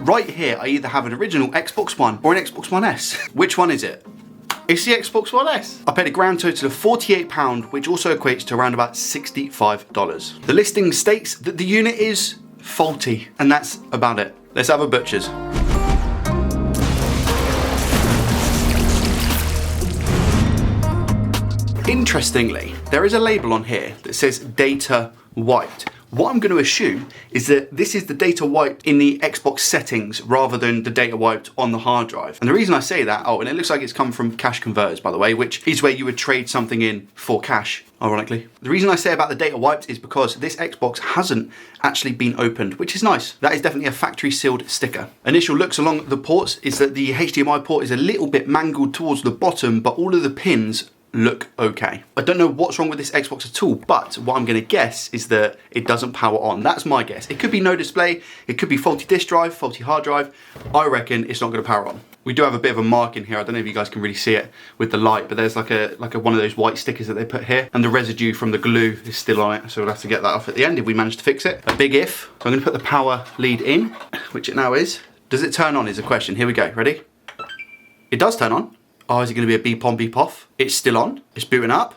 Right here, I either have an original Xbox One or an Xbox One S. Which one is it? It's the Xbox One S. I paid a grand total of £48, which also equates to around about $65. The listing states that the unit is faulty, and that's about it. Let's have a butcher's. Interestingly, there is a label on here that says data wiped. What I'm going to assume is that this is the data wiped in the Xbox settings rather than the data wiped on the hard drive. And the reason I say that, and it looks like it's come from Cash Converters, by the way, which is where you would trade something in for cash, ironically. The reason I say about the data wiped is because this Xbox hasn't actually been opened, which is nice. That is definitely a factory sealed sticker. Initial looks along the ports is that the HDMI port is a little bit mangled towards the bottom, but all of the pins look okay. I don't know what's wrong with this Xbox at all, but what I'm gonna guess is that it doesn't power on. That's my guess. It could be no display, it could be faulty disk drive, faulty hard drive. I reckon it's not gonna power on. We do have a bit of a mark in here. I don't know if you guys can really see it with the light, but there's like a one of those white stickers that they put here, and the residue from the glue is still on it, so we'll have to get that off at the end if we manage to fix it. A big if. So I'm gonna put the power lead in, which it now is. Does it turn on is the question. Here we go, ready? It does turn on. Oh, is it going to be a beep on, beep off? It's still on. It's booting up.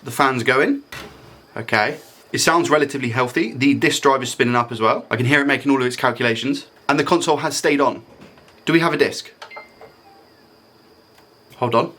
The fan's going. Okay. It sounds relatively healthy. The disk drive is spinning up as well. I can hear it making all of its calculations. And the console has stayed on. Do we have a disc? Hold on.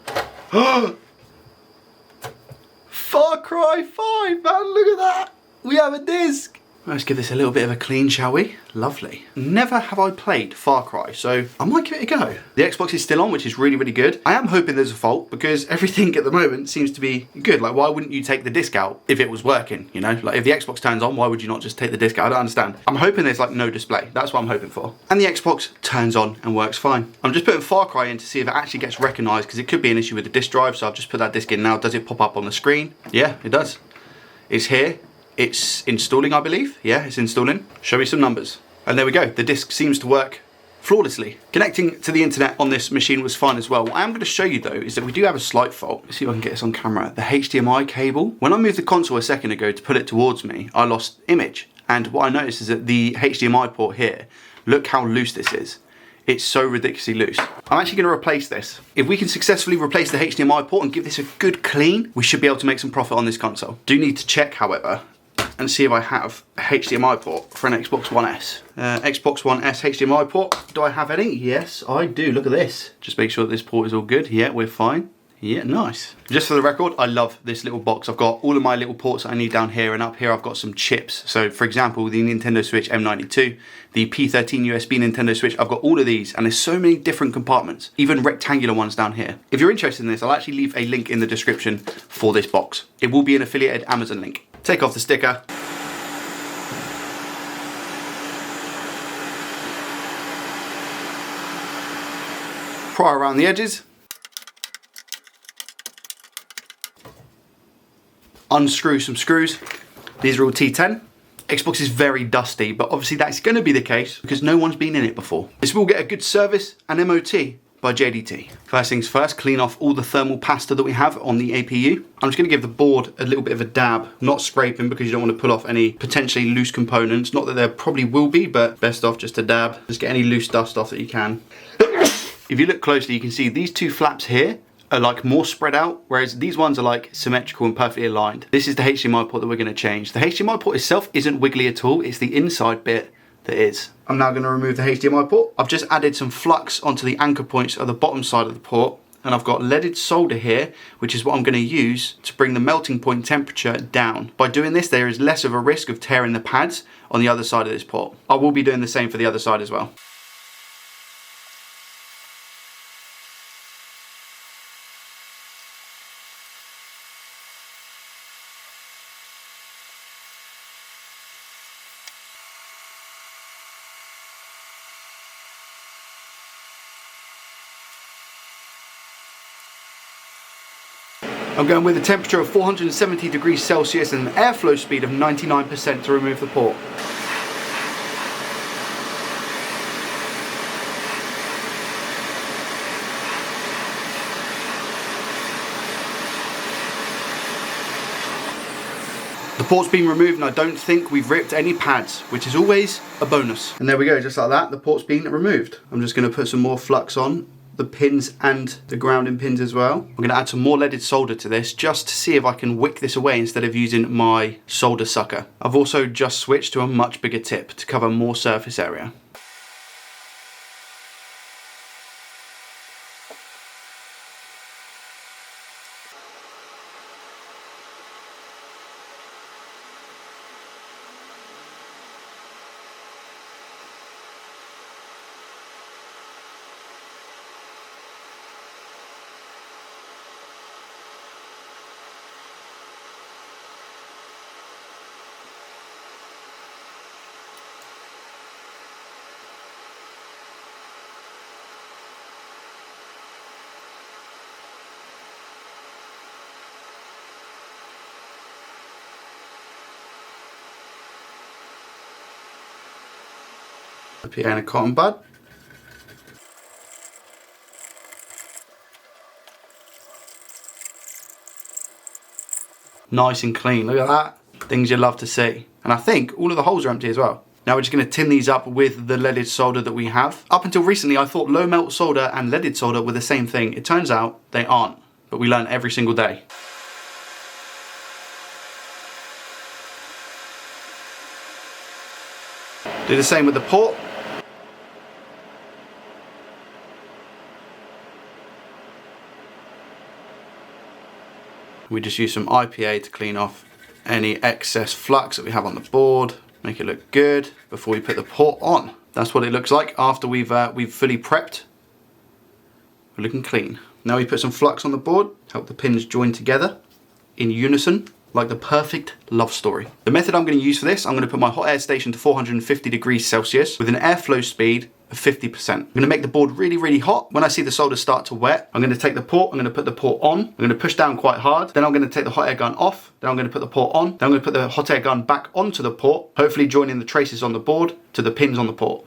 Far Cry 5, man, look at that. We have a disc. Let's give this a little bit of a clean, shall we? Lovely. Never have I played Far Cry, so I might give it a go. The Xbox is still on, which is really, really good. I am hoping there's a fault because everything at the moment seems to be good. Like, why wouldn't you take the disc out if it was working, you know? Like, if the Xbox turns on, why would you not just take the disc out? I don't understand. I'm hoping there's like no display. That's what I'm hoping for. And the Xbox turns on and works fine. I'm just putting Far Cry in to see if it actually gets recognized because it could be an issue with the disc drive, so I've just put that disc in now. Does it pop up on the screen? Yeah, it does. It's here. It's installing, I believe. Yeah, it's installing. Show me some numbers. And there we go. The disc seems to work flawlessly. Connecting to the internet on this machine was fine as well. What I am going to show you though is that we do have a slight fault. Let's see if I can get this on camera. The HDMI cable. When I moved the console a second ago to pull it towards me, I lost image. And what I noticed is that the HDMI port here, look how loose this is. It's so ridiculously loose. I'm actually going to replace this. If we can successfully replace the HDMI port and give this a good clean, we should be able to make some profit on this console. Do need to check, however, and see if I have a HDMI port for an Xbox One S. Xbox One S HDMI port. Do I have any? Yes, I do. Look at this. Just make sure that this port is all good. Yeah, we're fine. Yeah, nice. Just for the record, I love this little box. I've got all of my little ports that I need down here, and up here I've got some chips. So for example, the Nintendo Switch M92, the P13 USB Nintendo Switch, I've got all of these, and there's so many different compartments, even rectangular ones down here. If you're interested in this, I'll actually leave a link in the description for this box. It will be an affiliated Amazon link. Take off the sticker. Pry around the edges. Unscrew some screws. These are all T10. Xbox is very dusty, but obviously that's going to be the case because no one's been in it before. This will get a good service and MOT by JDT. First things first, clean off all the thermal pasta that we have on the APU. I'm just going to give the board a little bit of a dab, not scraping because you don't want to pull off any potentially loose components. Not that there probably will be, but best off just a dab. Just get any loose dust off that you can. If you look closely, you can see these two flaps here are like more spread out, whereas these ones are like symmetrical and perfectly aligned. This is the HDMI port that we're going to change. The HDMI port itself isn't wiggly at all. It's the inside bit that is. I'm now going to remove the HDMI port. I've just added some flux onto the anchor points at the bottom side of the port, and I've got leaded solder here, which is what I'm going to use to bring the melting point temperature down. By doing this, there is less of a risk of tearing the pads on the other side of this port. I will be doing the same for the other side as well. I'm going with a temperature of 470 degrees Celsius and an airflow speed of 99% to remove the port. The port's been removed and I don't think we've ripped any pads, which is always a bonus. And there we go, just like that, the port's been removed. I'm just gonna put some more flux on the pins and the grounding pins as well. I'm gonna add some more leaded solder to this just to see if I can wick this away instead of using my solder sucker. I've also just switched to a much bigger tip to cover more surface area. A PA and a cotton bud. Nice and clean, look at that. Things you love to see. And I think all of the holes are empty as well. Now we're just going to tin these up with the leaded solder that we have. Up until recently I thought low melt solder and leaded solder were the same thing. It turns out they aren't, but we learn every single day. Do the same with the port. We just use some IPA to clean off any excess flux that we have on the board, make it look good before we put the port on. That's what it looks like after we've fully prepped. We're looking clean. Now we put some flux on the board, help the pins join together in unison, like the perfect love story. The method I'm going to use for this, I'm going to put my hot air station to 450 degrees Celsius with an airflow speed of 50%. I'm going to make the board really, really hot. When I see the solder start to wet, I'm going to take the port, I'm going to put the port on, I'm going to push down quite hard, then I'm going to take the hot air gun off, then I'm going to put the port on, then I'm going to put the hot air gun back onto the port, hopefully joining the traces on the board to the pins on the port.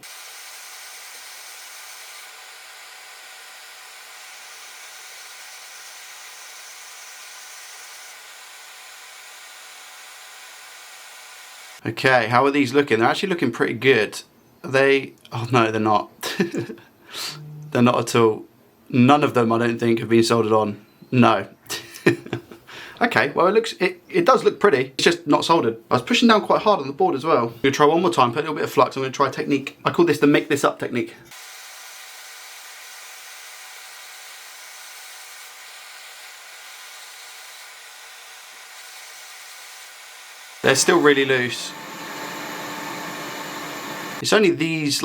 Okay, how are these looking? They're actually looking pretty good. Are they? Oh no, they're not. They're not at all. None of them, I don't think, have been soldered on. No. Okay, well it does look pretty. It's just not soldered. I was pushing down quite hard on the board as well. I'm gonna try one more time, put a little bit of flux. I'm gonna try a technique. I call this the make this up technique. They're still really loose. It's only these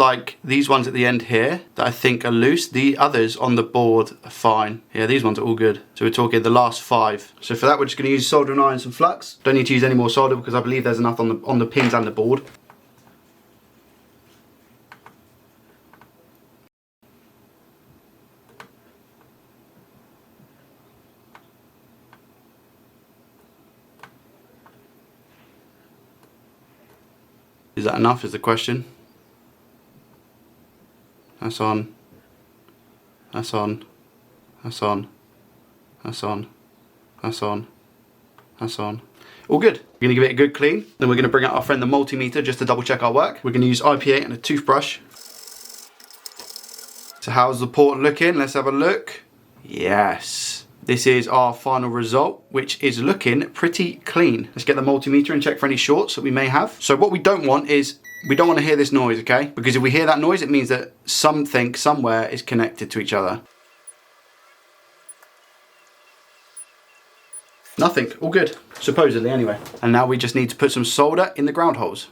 ones at the end here that I think are loose. The others on the board are fine. Yeah, these ones are all good. So we're talking the last 5. So for that we're just going to use soldering iron and some flux. Don't need to use any more solder because I believe there's enough on the pins and the board. Is that enough is the question. That's on, that's on, that's on, that's on, that's on, that's on. All good. We're gonna give it a good clean. Then we're gonna bring out our friend the multimeter just to double check our work. We're gonna use IPA and a toothbrush. So how's the port looking? Let's have a look. Yes. This is our final result, which is looking pretty clean. Let's get the multimeter and check for any shorts that we may have. So what we don't want is, we don't want to hear this noise, okay? Because if we hear that noise, it means that something somewhere is connected to each other. Nothing, all good. Supposedly anyway. And now we just need to put some solder in the ground holes.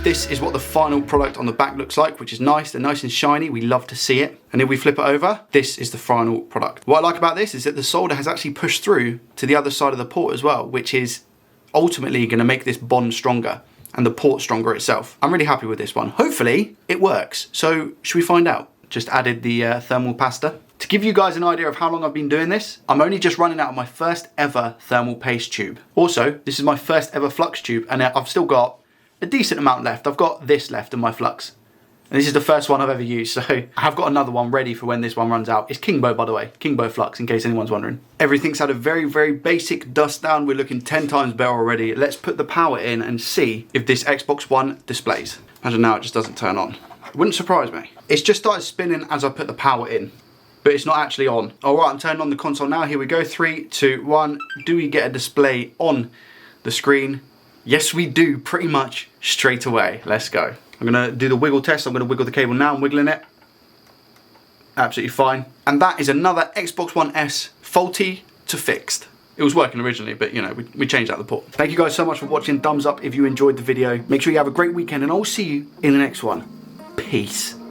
This is what the final product on the back looks like, which is nice. They're nice and shiny. We love to see it. And if we flip it over, this is the final product. What I like about this is that the solder has actually pushed through to the other side of the port as well, which is ultimately going to make this bond stronger and the port stronger itself. I'm really happy with this one. Hopefully it works. So should we find out? just added the thermal pasta. To give you guys an idea of how long I've been doing this, I'm only just running out of my first ever thermal paste tube. Also, this is my first ever flux tube, and I've still got a decent amount left. I've got this left in my flux. And this is the first one I've ever used, so I have got another one ready for when this one runs out. It's Kingbo, by the way, Kingbo Flux, in case anyone's wondering. Everything's had a very, very basic dust down. We're looking 10 times better already. Let's put the power in and see if this Xbox One displays. Imagine now it just doesn't turn on. It wouldn't surprise me. It's just started spinning as I put the power in, but it's not actually on. All right, I'm turning on the console now. Here we go, 3, 2, 1. Do we get a display on the screen? Yes, we do, pretty much straight away. Let's go. I'm gonna do the wiggle test. I'm gonna wiggle the cable now. I'm wiggling it. Absolutely fine. And that is another Xbox One S faulty to fixed. It was working originally, but you know, we changed out the port. Thank you guys so much for watching. Thumbs up if you enjoyed the video. Make sure you have a great weekend, and I'll see you in the next one. Peace.